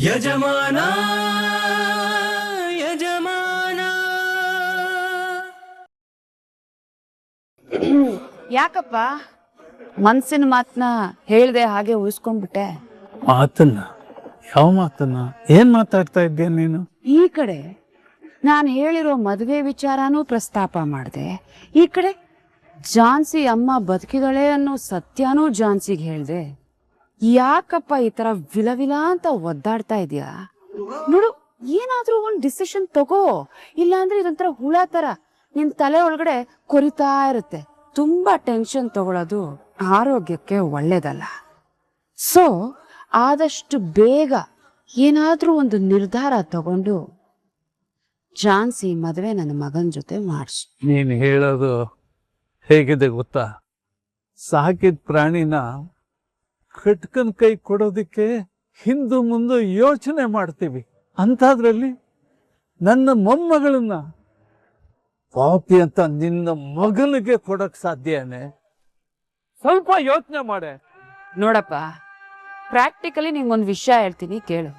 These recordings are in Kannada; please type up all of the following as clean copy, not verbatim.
ಯಜಮಾನ ಯಜಮಾನ. ಯಾಕಪ್ಪ ಮನ್ಸಿನ ಮಾತನ್ನ ಹೇಳ್ದೆ ಹಾಗೆ ಉಳಿಸ್ಕೊಂಡ್ಬಿಟ್ಟೆ? ಮಾತನ್ನ? ಯಾವ ಮಾತನ್ನ? ಏನ್ ಮಾತಾಡ್ತಾ ಇದ್ದೀಯ ನೀನು? ಈ ಕಡೆ ನಾನು ಹೇಳಿರೋ ಮದುವೆ ವಿಚಾರನೂ ಪ್ರಸ್ತಾಪ ಮಾಡಿದೆ, ಈ ಕಡೆ ಜಾನ್ಸಿ ಅಮ್ಮ ಬದುಕಿದಳೆ ಅನ್ನೋ ಸತ್ಯನೂ ಜಾನ್ಸಿಗೆ ಹೇಳ್ದೆ. ಯಾಕಪ್ಪ ಈ ತರ ವಿಲವಿಲ ಅಂತ ಒದ್ದಾಡ್ತಾ ಇದೀಯಾ? ನೋಡು, ಏನಾದ್ರೂ ಒಂದು ಡಿಸಿಷನ್ ತಗೋ, ಇಲ್ಲಾಂದ್ರೆ ಇದೊಂಥರ ಹುಳ ತರ ನಿನ್ ತಲೆ ಒಳಗಡೆ ಕೊರಿತಾ ಇರುತ್ತೆ. ತುಂಬಾ ಟೆನ್ಷನ್ ತಗೊಳ್ಳೋದು ಆರೋಗ್ಯಕ್ಕೆ ಒಳ್ಳೇದಲ್ಲ. ಸೊ ಆದಷ್ಟು ಬೇಗ ಏನಾದ್ರೂ ಒಂದು ನಿರ್ಧಾರ ತಗೊಂಡು ಜಾನ್ಸಿ ಮದುವೆ ನನ್ನ ಮಗನ ಜೊತೆ ಮಾಡಿಸು. ನೀನು ಹೇಳೋದು ಹೇಗಿದೆ ಗೊತ್ತಾ? ಸಾಕಿದ ಪ್ರಾಣಿನ ಕಟ್ಕನ್ ಕೈ ಕೊಡೋದಿಕ್ಕೆ ಹಿಂದು ಮುಂದೆ ಯೋಚನೆ ಮಾಡ್ತೀವಿ, ಅಂತಾದ್ರಲ್ಲಿ ನನ್ನ ಮೊಮ್ಮಗಳನ್ನ ಪಾಪಿ ಅಂತ ನಿನ್ನ ಮಗನಿಗೆ ಕೊಡಕ್ ಸಾಧ್ಯನೇ? ಸ್ವಲ್ಪ ಯೋಚನೆ ಮಾಡೆ. ನೋಡಪ್ಪ, ಪ್ರಾಕ್ಟಿಕಲಿ ನಿಂಗೊಂದು ವಿಷಯ ಹೇಳ್ತೀನಿ ಕೇಳು.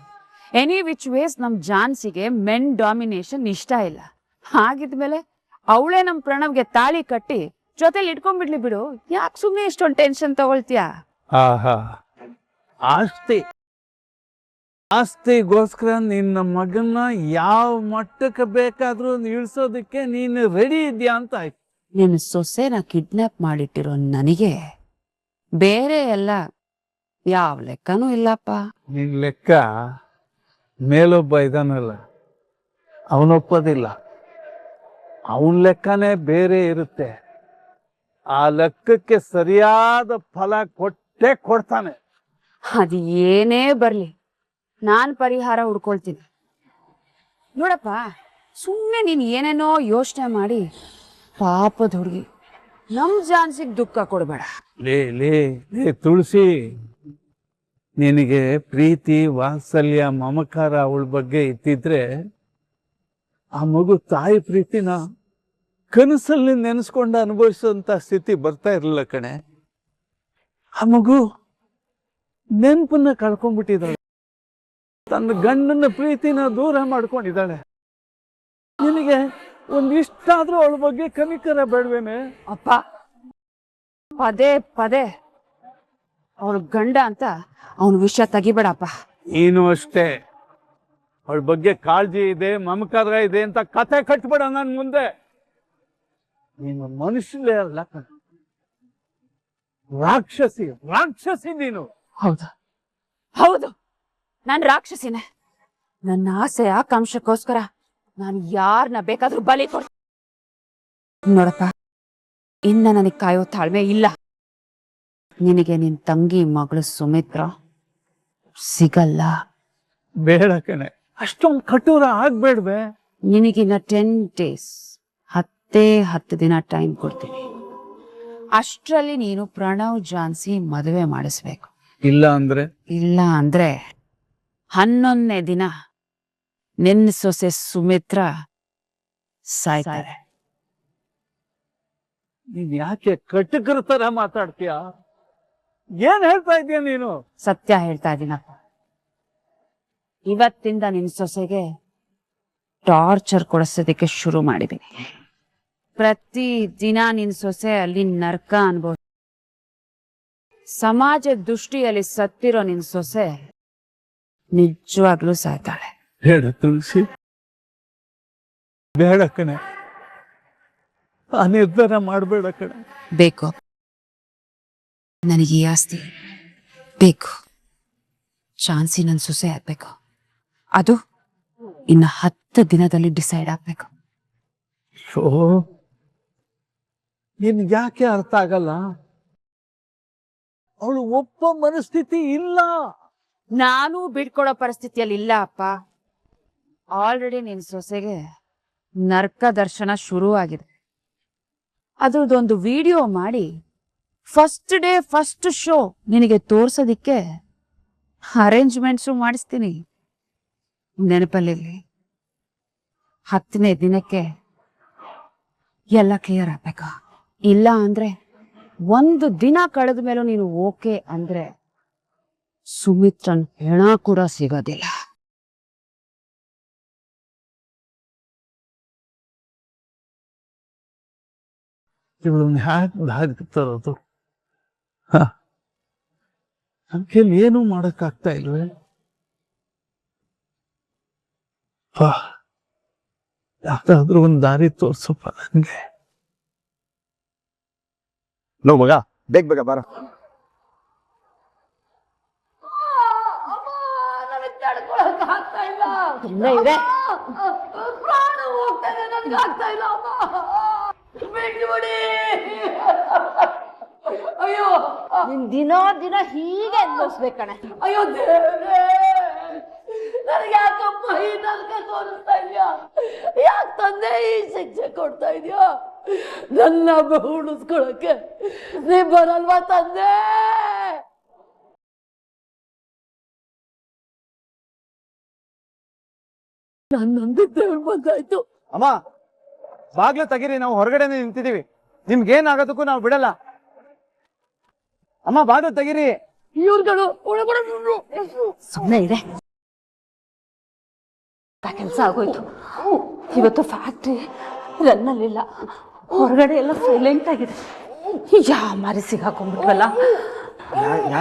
ಎನಿ ವಿಚ್ ವೇಸ್ ನಮ್ ಜಾನ್ಸಿಗೆ ಮೆನ್ ಡಾಮಿನೇಷನ್ ಇಷ್ಟ ಇಲ್ಲ. ಹಾಗಿದ್ಮೇಲೆ ಅವಳೇ ನಮ್ ಪ್ರಣವ್ಗೆ ತಾಳಿ ಕಟ್ಟಿ ಜೊತೆಲಿ ಇಟ್ಕೊಂಡ್ಬಿಡ್ಲಿ ಬಿಡು. ಯಾಕೆ ಸುಮ್ಮನೆ ಇಷ್ಟೊಂದು ಟೆನ್ಷನ್ ತಗೊಳ್ತೀಯಾ? ಆಹಾ, ಆಸ್ತಿಗೋಸ್ಕರ ನಿನ್ನ ಮಗನ್ನ ಯಾವ ಮಟ್ಟಕ್ಕೆ ಬೇಕಾದ್ರೂ ಇಳಿಸೋದಕ್ಕೆ ನೀನು ರೆಡಿ ಇದೆಯಾ ಅಂತ ಆಯ್ತು. ನಿನ್ನ ಸೊಸೆನ ಕಿಡ್ನಾಪ್ ಮಾಡಿಟ್ಟಿರೋ ನನಗೆ ಬೇರೆ ಎಲ್ಲ ಯಾವ ಲೆಕ್ಕನೂ ಇಲ್ಲಪ್ಪ. ನಿನ್ ಲೆಕ್ಕ ಮೇಲೊಬ್ಬ ಇದಾನಲ್ಲ, ಅವನೊಪ್ಪೋದಿಲ್ಲ. ಅವನ ಲೆಕ್ಕನೇ ಬೇರೆ ಇರುತ್ತೆ. ಆ ಲೆಕ್ಕಕ್ಕೆ ಸರಿಯಾದ ಫಲ ಕೊಟ್ಟೇ ಕೊಡ್ತಾನೆ. ಅದು ಏನೇ ಬರ್ಲಿ ನಾನ್ ಪರಿಹಾರ ಹುಡ್ಕೊಳ್ತೀನಿ. ನೋಡಪ್ಪ, ಸುಮ್ಮನೆ ನೀನು ಏನೇನೋ ಯೋಚನೆ ಮಾಡಿ ಪಾಪದ ಹುಡುಗಿ ನಮ್ ಜಾನ್ಸಿಗೆ ದುಃಖ ಕೊಡಬೇಡ. ಲೇ ತುಳಸಿ, ನಿನಗೆ ಪ್ರೀತಿ ವಾತ್ಸಲ್ಯ ಮಮಕಾರ ಅವಳ ಬಗ್ಗೆ ಇತ್ತಿದ್ರೆ ಆ ಮಗು ತಾಯಿ ಪ್ರೀತಿನ ಕನಸಲ್ಲಿ ನೆನೆಸ್ಕೊಂಡು ಅನುಭವಿಸುವಂತ ಸ್ಥಿತಿ ಬರ್ತಾ ಇರಲಿಲ್ಲ ಕಣೆ. ಆ ಮಗು ನೆನಪನ್ನ ಕಳ್ಕೊಂಡ್ಬಿಟ್ಟಿದ್ದಾಳೆ, ತನ್ನ ಗಂಡನ ಪ್ರೀತಿನ ದೂರ ಮಾಡ್ಕೊಂಡಿದ್ದಾಳೆ. ನಿನಗೆ ಒಂದಿಷ್ಟಾದ್ರೂ ಅವಳ ಬಗ್ಗೆ ಕನಿಕರ ಬೇಡವೇನೆ? ಅಪ್ಪ, ಪದೇ ಪದೇ ಅವಳ ಗಂಡ ಅಂತ ಅವನ ವಿಷಯ ತೆಗಿಬೇಡಪ್ಪ. ನೀನು ಅಷ್ಟೇ, ಅವಳ ಬಗ್ಗೆ ಕಾಳಜಿ ಇದೆ ಮಮಕಾರ ಇದೆ ಅಂತ ಕತೆ ಕಟ್ಬೇಡ ನನ್ ಮುಂದೆ. ನೀನು ಮನುಷ್ಯಲೇ ಅಲ್ಲ, ರಾಕ್ಷಸಿ ರಾಕ್ಷಸಿ ನೀನು. ಹೌದು ಹೌದು, ನಾನು ರಾಕ್ಷಸಿನೇ. ನನ್ನ ಆಸೆ ಆಕಾಂಕ್ಷಕ್ಕೋಸ್ಕರ ನಾನು ಯಾರನ್ನ ಬೇಕಾದ್ರೂ ಬಲಿ ಕೊಡ್. ನೋಡಪ್ಪ, ಇನ್ನ ನನಗೆ ಕಾಯೋ ತಾಳ್ಮೆ ಇಲ್ಲ. ನಿನಗೆ ನಿನ್ ತಂಗಿ ಮಗಳು ಸುಮಿತ್ರ ಸಿಗಲ್ಲ. ಬೇಡ ಕಣೆ, ಅಷ್ಟೊಂದು ಕಠೋರ ಆಗ್ಬೇಡ್ವೆ. ನಿನಗಿನ್ನ 10 days, 10 ದಿನ ಟೈಮ್ ಕೊಡ್ತೀನಿ. ಅಷ್ಟರಲ್ಲಿ ನೀನು ಪ್ರಣವ್ ಜಾನ್ಸಿ ಮದುವೆ ಮಾಡಿಸ್ಬೇಕು. ಇಲ್ಲ ಅಂದ್ರೆ 11ನೇ ದಿನ ನಿನ್ನ ಸೊಸೆ ಸುಮಿತ್ರ ಸಾಯ್ತಾರೆ. ನೀನ್ ಯಾಕೆ ಕಟಕರ ತರ ಮಾತಾಡ್ತೀಯ? ಏನ್ ಹೇಳ್ತಾ ಇದೀಯ ನೀನು? ಸತ್ಯ ಹೇಳ್ತಾ ಇದ್ದೀನಪ್ಪ. ಇವತ್ತಿಂದ ನಿನ್ನ ಸೊಸೆಗೆ ಟಾರ್ಚರ್ ಕೊಡಿಸೋದಕ್ಕೆ ಶುರು ಮಾಡಿದ್ದೀನಿ. ಪ್ರತಿ ದಿನ ನಿನ್ನ ಸೊಸೆ ಅಲ್ಲಿ ನರ್ಕ ಅನ್ಬೋದು. ಸಮಾಜ ದೃಷ್ಟಿಯಲ್ಲಿ ಸತ್ತಿರೋ ನಿನ್ನ ಸೊಸೆ ನಿಜವಾಗ್ಲೂ ಸಾಯ್ತಾಳೆ. ಬೇಡ ತುಳಸಿ, ಬೇಡ ಕಣೆ, ಆ ನಿರ್ಧಾರ ಮಾಡಬೇಡ ಕಣೆ. ಬೇಕು, ನನಗೆ ಈ ಆಸ್ತಿ ಬೇಕು. ಚಾನ್ಸಿ ನನ್ನ ಸೊಸೆ ಆಗ್ಬೇಕು. ಅದು ಇನ್ನು 10 ದಿನದಲ್ಲಿ ಡಿಸೈಡ್ ಆಗ್ಬೇಕು. ನಿನ್ ಯಾಕೆ ಅರ್ಥ ಆಗಲ್ಲ? ಅವಳು ಒಪ್ಪೋ ಮನಸ್ಥಿತಿ ಇಲ್ಲ. ನಾನು ಬಿಡ್ಕೊಡೋ ಪರಿಸ್ಥಿತಿಯಲ್ಲಿ ಇಲ್ಲ ಅಪ್ಪ. ಆಲ್ರೆಡಿ ನಿನ್ ಸೊಸೆಗೆ ನರ್ಕ ದರ್ಶನ ಶುರು ಆಗಿದೆ. ಅದ್ರದ್ದೊಂದು ವಿಡಿಯೋ ಮಾಡಿ ಫಸ್ಟ್ ಡೇ ಫಸ್ಟ್ ಶೋ ನಿನಗೆ ತೋರ್ಸೋದಿಕ್ಕೆ ಅರೇಂಜ್ಮೆಂಟ್ಸು ಮಾಡಿಸ್ತೀನಿ. ನೆನಪಲ್ಲಿರ್ಲಿ, 10ನೇ ದಿನಕ್ಕೆ ಎಲ್ಲ ಕ್ಲಿಯರ್ ಆಗ್ಬೇಕಾ? ಇಲ್ಲ ಅಂದ್ರೆ 1 ದಿನ ಕಳೆದ ಮೇಲೂ ನೀನು ಓಕೆ ಅಂದ್ರೆ ಸುಮಿತ್ರನ್ ಹೆಣ ಕೂಡ ಸಿಗೋದಿಲ್ಲ. ಇವಳನ್ನ ಹ್ಯಾಕ್ ದಾರಿ ತರೋದು? ನನ್ನ ಕೈಲಿ ಏನೂ ಮಾಡಕ್ಕಾಗ್ತಾ ಇಲ್ವೇ? ಯಾವ್ದಾದ್ರೂ ಒಂದು ದಾರಿ ತೋರ್ಸಪ್ಪ ನನ್ಗೆ. ನೋ ಮಗ, ಬೇಗ ಬೇಗ ಬಾರ. ಅಯ್ಯೋ, ನಿನ್ ದಿನ ದಿನ ಹೀಗೆ ಅನ್ಭವಿಸ್ಬೇಕಣೆ. ಅಯ್ಯೋ ದೇವ್ರೇ, ನನಗೆ ಯಾಕಪ್ಪ ಈ ನರಕ ತೋರಿಸ್ತಾ ಇದೆಯಾ? ಯಾಕೆ ತಂದೆ ಈ ಶಿಕ್ಷೆ ಕೊಡ್ತಾ ಇದೆಯಾ? ನನ್ನ ಉಳಿಸ್ಕೊಳಕ್ಕೆ ನೀ ಬರಲ್ವಾ ತಂದೆ? ನಾನು ನಂದಿದ್ದೆ ಬಂದಾಯ್ತು. ಅಮ್ಮ, ಬಾಗ್ಲು ತೆಗೀರಿ, ನಾವು ಹೊರಗಡೆನೆ ನಿಂತಿದೀವಿ. ನಿಮ್ಗೇನಾಗೋದಕ್ಕೂ ನಾವು ಬಿಡಲ್ಲ. ಅಮ್ಮ, ಬಾಗ್ಲು ತೆಗೀರಿ. ಇವ್ರುಗಳು ಸುಮ್ಮನೆ ಇದೆ. ಕೆಲಸ ಆಗೋಯ್ತು. ಇವತ್ತು ಫ್ಯಾಕ್ಟ್ರಿ ರನ್ನಲ್ಲಿಲ್ಲ, ಹೊರಗಡೆ ಎಲ್ಲ ಸೈಲೆಂಟ್ ಆಗಿದೆ. ಯಾವ ಮಾರಿ ಸಿಗಾಕೊಂಡ್ಬಿಟ್ವಲ್ಲ.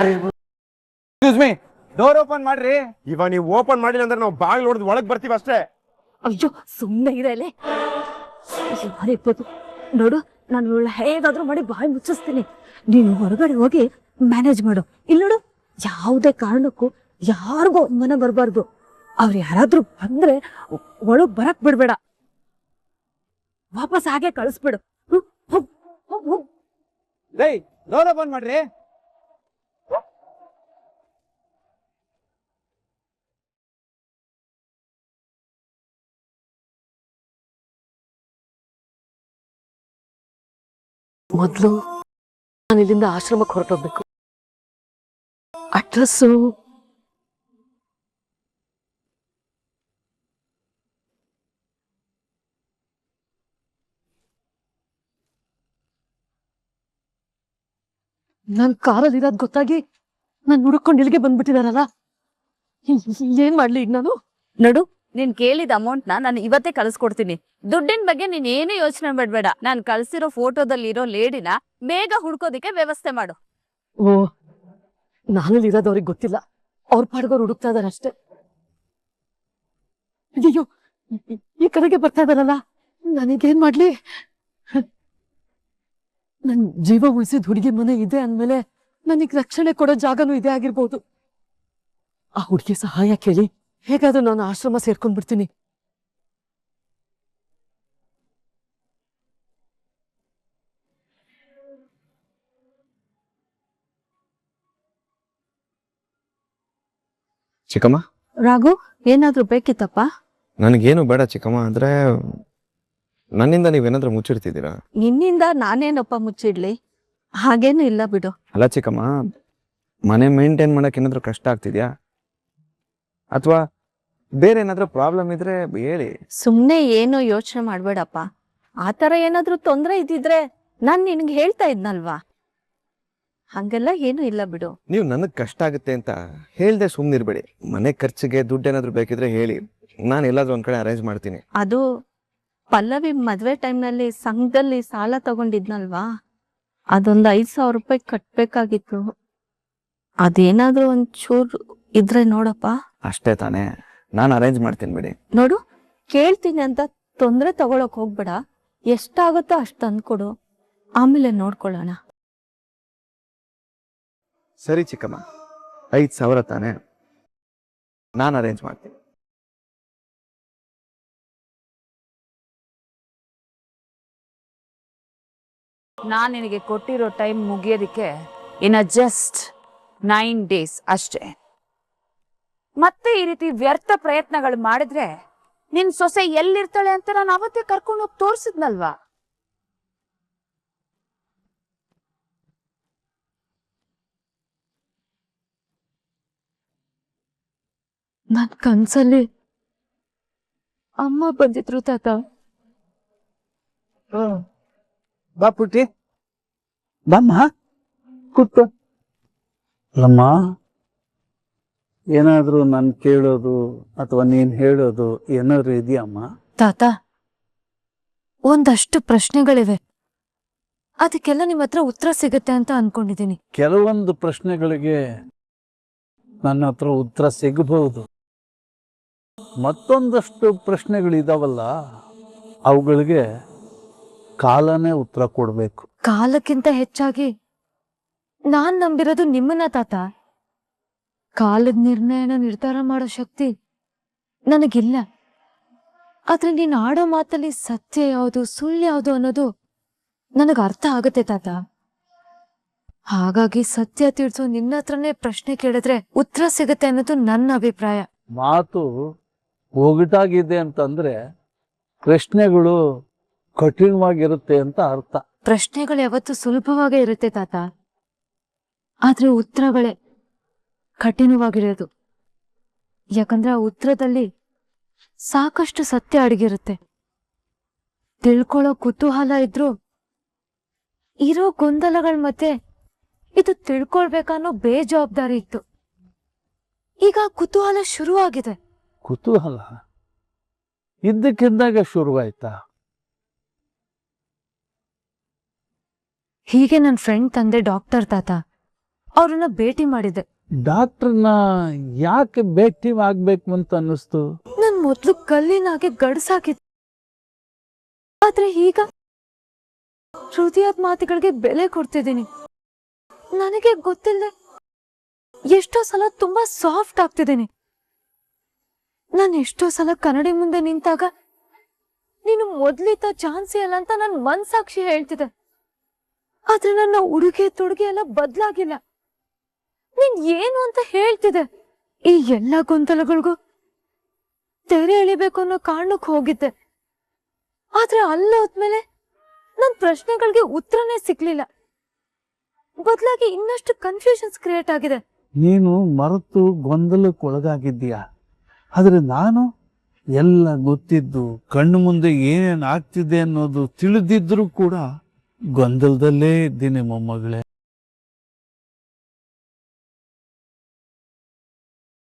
ಎಕ್ಸ್ಕ್ಯೂಸ್ ಮೀ, ಡೋರ್ ಓಪನ್ ಮಾಡ್ರಿ. ಇವಾಗ ನೀವು ಓಪನ್ ಮಾಡಿಲ್ಲ ಅಂದ್ರೆ ನಾವು ಬಾಗ್ಲು ಹೊಡೆದು ಒಳಗೆ ಬರ್ತೀವಿ ಅಷ್ಟೇ. ಅಯ್ಯೋ, ಸುಮ್ಮನೆ ಇರಲೇ. ನೋಡು, ನಾನು ಇವಳ ಹೇಗಾದ್ರೂ ಮಾಡಿ ಬಾಯಿ ಮುಚ್ಚಿಸ್ತೀನಿ. ನೀನು ಹೊರಗಡೆ ಹೋಗಿ ಮ್ಯಾನೇಜ್ ಮಾಡು. ಇಲ್ಲಿ ನೋಡು, ಯಾವುದೇ ಕಾರಣಕ್ಕೂ ಯಾರಿಗೂ ಮನೆ ಬರಬಾರ್ದು. ಅವ್ರು ಯಾರಾದ್ರೂ ಬಂದ್ರೆ ಒಳಗ್ ಬರಕ್ ಬಿಡ್ಬೇಡ, ವಾಪಸ್ ಹಾಗೆ ಕಳಿಸ್ಬಿಡು. ಡೋರ್ ಓಪನ್ ಮಾಡ್ರಿ. ಮೊದ್ಲು ನಾನು ಇಲ್ಲಿಂದ ಆಶ್ರಮಕ್ಕೆ ಹೊರಟೋಗ್ಬೇಕು. ಅಡ್ರೆಸ್ಸು ನನ್ ಕಾರಲ್ಲಿ ಇರೋದ್ ಗೊತ್ತಾಗಿ ನಾನು ಹುಡುಕೊಂಡು ಇಲ್ಲಿಗೆ ಬಂದ್ಬಿಟ್ಟಿದಾರಲ್ಲ. ಏನ್ ಮಾಡ್ಲಿ ಈಗ ನಾನು? ನೋಡು, ನೀನ್ ಕೇಳಿದ ಅಮೌಂಟ್ ನಾನು ಇವತ್ತೇ ಕಳ್ಸ್ಕೊಡ್ತೀನಿ. ದುಡ್ಡಿನ ಬಗ್ಗೆ ನೀನ್ ಏನು ಯೋಚನೆ ಮಾಡ್ಬೇಡ. ನಾನ್ ಕಳ್ಸಿರೋ ಫೋಟೋದಲ್ಲಿ ಇರೋ ಲೇಡಿನ ಬೇಗ ಹುಡ್ಕೋದಿಕ್ಕೆ ವ್ಯವಸ್ಥೆ ಮಾಡು. ಓ, ನಾನಲ್ಲಿ ಇರೋದು ಅವ್ರಿಗೆ ಗೊತ್ತಿಲ್ಲ. ಅವ್ರ ಪಾಡ್ಗೋರು ಹುಡುಕ್ತಾ ಇದಾರೆ ಅಷ್ಟೇ. ಅಯ್ಯೋ, ಈ ಕಡೆಗೆ ಬರ್ತಾ ಇದಾರಲ್ಲ, ನನಗೇನ್ ಮಾಡ್ಲಿ? ನನ್ ಜೀವ ಉಳಿಸಿದ ಹುಡುಗಿ ಮನೆ ಇದೆ ಅಂದ್ಮೇಲೆ ನನಗ್ ರಕ್ಷಣೆ ಕೊಡೋ ಜಾಗನೂ ಇದೆ ಆಗಿರ್ಬೋದು. ಆ ಹುಡುಗಿ ಸಹಾಯ ಕೇಳಿ ಹೇಗಾದ್ರೂ ನಾನು ಆಶ್ರಮ ಸೇರ್ಕೊಂಡ್ಬಿಡ್ತೀನಿ. ಚಿಕ್ಕಮ್ಮ, ರಾಘು, ಏನಾದ್ರೂ ಬೇಕಿತ್ತಪ್ಪ? ನನಗೇನು ಬೇಡ ಚಿಕ್ಕಮ್ಮ. ಅಂದ್ರೆ ನನ್ನಿಂದ ನೀವೇನಾದ್ರೂ ಮುಚ್ಚಿಡ್ತಿದ್ದೀರಾ? ನಿನ್ನಿಂದ ನಾನೇನಪ್ಪ ಮುಚ್ಚಿಡ್ಲಿ? ಹಾಗೇನು ಇಲ್ಲ ಬಿಡು. ಅಲ್ಲ ಚಿಕ್ಕಮ್ಮ, ಮನೆ ಮೇಂಟೈನ್ ಮಾಡಕ್ ಏನಾದ್ರೂ ಕಷ್ಟ ಆಗ್ತಿದ್ಯಾ? ಅಥವಾ ಬೇರೆ ಏನಾದ್ರೂ ಪ್ರಾಬ್ಲಮ್ ಇದ್ರೆ ಹೇಳಿ. ಸುಮ್ನೆ ಏನೋ ಯೋಚನೆ ಮಾಡ್ಬೇಡಪ್ಪ. ಆತರ ಏನಾದ್ರೂ ತೊಂದ್ರೆ ಇದ್ದಿದ್ರೆ ನಾನ್ ನಿನ್ಗೆ ಹೇಳ್ತಾ ಇದ್ನಲ್ವಾ. ಹಂಗೆಲ್ಲ ಏನು ಇಲ್ಲ ಬಿಡು. ನೀವು ನನಗ್ ಕಷ್ಟ ಆಗುತ್ತೆ ಅಂತ ಹೇಳ್ದೆ ಸುಮ್ನಿರ್ಬೇಡಿ. ಮನೆ ಖರ್ಚಿಗೆ ದುಡ್ಡು ಏನಾದ್ರು ಬೇಕಿದ್ರೆ ಹೇಳಿ, ನಾನು ಎಲ್ಲಾದ್ರೂ ಒಂದ್ ಕಡೆ ಅರೇಂಜ್ ಮಾಡ್ತೀನಿ. ಅದು ಪಲ್ಲವಿ ಮದ್ವೆ ಟೈಮ್ನಲ್ಲಿ ಸಂಘದಲ್ಲಿ ಸಾಲ ತಗೊಂಡಿದ್ನಲ್ವಾ, ಅದೊಂದು 5,000 ರೂಪಾಯಿ ಕಟ್ಬೇಕಾಗಿತ್ತು. ಅದೇನಾದ್ರೂ ಒಂಚೂರು ಇದ್ರೆ ನೋಡಪ್ಪ. ಅಷ್ಟೇ ತಾನೇ, ನಾನು ಅರೇಂಜ್ ಮಾಡ್ತೀನಿ ಬಿಡಿ. ನೋಡು, ಕೇಳ್ತೀನಿ ಅಂತ ತೊಂದ್ರೆ ತಗೊಳಕ್ ಹೋಗ್ಬೇಡ. ಎಷ್ಟಾಗುತ್ತೋ ಅಷ್ಟು ತಂದ್ಕೊಡು, ಆಮೇಲೆ ನೋಡ್ಕೊಳ್ಳೋಣ. ಸರಿ ಚಿಕ್ಕಮ್ಮ, 5,000 ತಾನೆ, ನಾನು ಅರೇಂಜ್ ಮಾಡ್ತೀನಿ. ನಾನು ನಿನಗೆ ಕೊಟ್ಟಿರೋ ಟೈಮ್ ಮುಗಿಯೋದಕ್ಕೆ ಇನ್ನ ಜಸ್ಟ್ 9 days ಅಷ್ಟೇ. ಮತ್ತೆ ಈ ರೀತಿ ವ್ಯರ್ಥ ಪ್ರಯತ್ನಗಳು ಮಾಡಿದ್ರೆ ನಿನ್ ಸೊಸೆ ಎಲ್ಲಿರ್ತಾಳೆ ಅಂತ ನಾನು ಅವತ್ತೇ ಕರ್ಕೊಂಡು ಹೋಗಿ ತೋರಿಸಿದ್ನಲ್ವಾ. ನನ್ ಕನ್ಸಲ್ಲಿ ಅಮ್ಮ ಬಂದಿದ್ರು ತಾತ. ಬಾ ಪುಟ್ಟಿ, ಬಮ್ಮ ಕೂತ್ಕೋ. ಅಲ್ಲಮ್ಮ, ಏನಾದ್ರೂ ನಾನು ಕೇಳೋದು ಅಥವಾ ನೀನ್ ಹೇಳೋದು ಏನಾದ್ರು ಇದೆಯಮ್ಮ? ತಾತ, ಒಂದಷ್ಟು ಪ್ರಶ್ನೆಗಳಿವೆ. ಅದಕ್ಕೆಲ್ಲ ನಿಮ್ಮ ಹತ್ರ ಉತ್ತರ ಸಿಗುತ್ತೆ ಅಂತ ಅನ್ಕೊಂಡಿದ್ದೀನಿ. ಕೆಲವೊಂದು ಪ್ರಶ್ನೆಗಳಿಗೆ ನನ್ನ ಹತ್ರ ಉತ್ತರ ಸಿಗಬಹುದು. ಮತ್ತೊಂದಷ್ಟು ಪ್ರಶ್ನೆಗಳಿದಾವಲ್ಲ, ಅವುಗಳಿಗೆ ಕಾಲನೇ ಉತ್ತರ ಕೊಡಬೇಕು. ಕಾಲಕ್ಕಿಂತ ಹೆಚ್ಚಾಗಿ ನಾನ್ ನಂಬಿರೋದು ನಿಮ್ಮನ್ನ ತಾತ. ಕಾಲದ ನಿರ್ಣಯನ ನಿರ್ಧಾರ ಮಾಡೋ ಶಕ್ತಿ ನನಗಿಲ್ಲ. ಆದ್ರೆ ನೀನ್ ಆಡೋ ಮಾತಲ್ಲಿ ಸತ್ಯ ಯಾವುದು ಸುಳ್ಳು ಯಾವುದು ಅನ್ನೋದು ನನಗ ಅರ್ಥ ಆಗತ್ತೆ ತಾತ. ಹಾಗಾಗಿ ಸತ್ಯ ತಿಳಿಸೋ ನಿನ್ನ ಹತ್ರನೇ ಪ್ರಶ್ನೆ ಕೇಳಿದ್ರೆ ಉತ್ತರ ಸಿಗತ್ತೆ ಅನ್ನೋದು ನನ್ನ ಅಭಿಪ್ರಾಯ. ಮಾತು ಒಗಟಾಗಿದೆ ಅಂತಂದ್ರೆ ಪ್ರಶ್ನೆಗಳು ಕಠಿಣವಾಗಿರುತ್ತೆ ಅಂತ ಅರ್ಥ. ಪ್ರಶ್ನೆಗಳು ಯಾವತ್ತೂ ಸುಲಭವಾಗೇ ಇರುತ್ತೆ ತಾತ, ಆದ್ರೆ ಉತ್ತರಗಳೇ ಕಠಿಣವಾಗಿರೋದು. ಯಾಕಂದ್ರೆ ಆ ಉತ್ತರದಲ್ಲಿ ಸಾಕಷ್ಟು ಸತ್ಯ ಅಡಗಿರುತ್ತೆ. ತಿಳ್ಕೊಳ್ಳೋ ಕುತೂಹಲ ಇದ್ರು ಇರೋ ಗೊಂದಲಗಳ ಮಧ್ಯೆ ಇದು ತಿಳ್ಕೊಳ್ಬೇಕನ್ನೋ ಬೇಜವಾಬ್ದಾರಿ ಇತ್ತು. ಈಗ ಕುತೂಹಲ ಶುರುವಾಗಿದೆ. ಕುತೂಹಲ ಇದ್ದಕ್ಕಿದ್ದಾಗ ಶುರುವಾಯ್ತಾ? ಹೀಗೆ ನನ್ನ ಫ್ರೆಂಡ್ ತಂದೆ ಡಾಕ್ಟರ್ ತಾತ, ಅವ್ರನ್ನ ಭೇಟಿ ಮಾಡಿದೆ. ಡಾಕ್ಟರ್ನ ಯಾಕೆ ಭೇಟಿ ಆಗ್ಬೇಕು ಅಂತ ಅನ್ನಿಸ್ತು? ನನ್ ಮೊದ್ಲು ಕಲ್ಲಿನಾಗೆ ಗಡ್ಸಾಕಿದ್, ಆದ್ರೆ ಈಗ ಹೃದಯದ ಮಾತುಗಳಿಗೆ ಬೆಲೆ ಕೊಡ್ತಿದ್ದೀನಿ. ನನಗೆ ಗೊತ್ತಿಲ್ಲದೆ ಎಷ್ಟೋ ಸಲ ತುಂಬಾ ಸಾಫ್ಟ್ ಆಗ್ತಿದ್ದೀನಿ. ನಾನು ಎಷ್ಟೋ ಸಲ ಕನ್ನಡಿ ಮುಂದೆ ನಿಂತಾಗ ನೀನು ಮೊದ್ಲಿದ್ದ ಚಾನ್ಸೇ ಅಲ್ಲ ಅಂತ ನನ್ ಮನ್ಸಾಕ್ಷಿ ಹೇಳ್ತಿದೆ. ಆದ್ರೆ ನನ್ನ ಉಡುಗೆ ತೊಡುಗೆ ಎಲ್ಲ ಬದ್ಲಾಗಿಲ್ಲ. ನೀನ್ ಏನು ಅಂತ ಹೇಳ್ತಿದೆ. ಈ ಎಲ್ಲಾ ಗೊಂದಲಗಳಿಗೂ ತೆರೆ ಎಳಿಬೇಕು ಅನ್ನೋ ಕಾರಣಕ್ಕೆ ಹೋಗಿದ್ದೆ. ಆದ್ರೆ ಅಲ್ಲೋದ್ಮೇಲೆ ನನ್ ಪ್ರಶ್ನೆಗಳಿಗೆ ಉತ್ತರನೇ ಸಿಗ್ಲಿಲ್ಲ. ಬದಲಾಗಿ ಇನ್ನಷ್ಟು ಕನ್ಫ್ಯೂಷನ್ಸ್ ಕ್ರಿಯೇಟ್ ಆಗಿದೆ. ನೀನು ಮರೆತು ಗೊಂದಲಕ್ಕೆ ಒಳಗಾಗಿದ್ದೀಯಾ, ಆದ್ರೆ ನಾನು ಎಲ್ಲ ಗೊತ್ತಿದ್ದು ಕಣ್ಣು ಮುಂದೆ ಏನೇನು ಆಗ್ತಿದೆ ಅನ್ನೋದು ತಿಳಿದಿದ್ರೂ ಕೂಡ ಗೊಂದಲದಲ್ಲೇ ಇದ್ದೀನಿ ಮೊಮ್ಮಗಳೇ.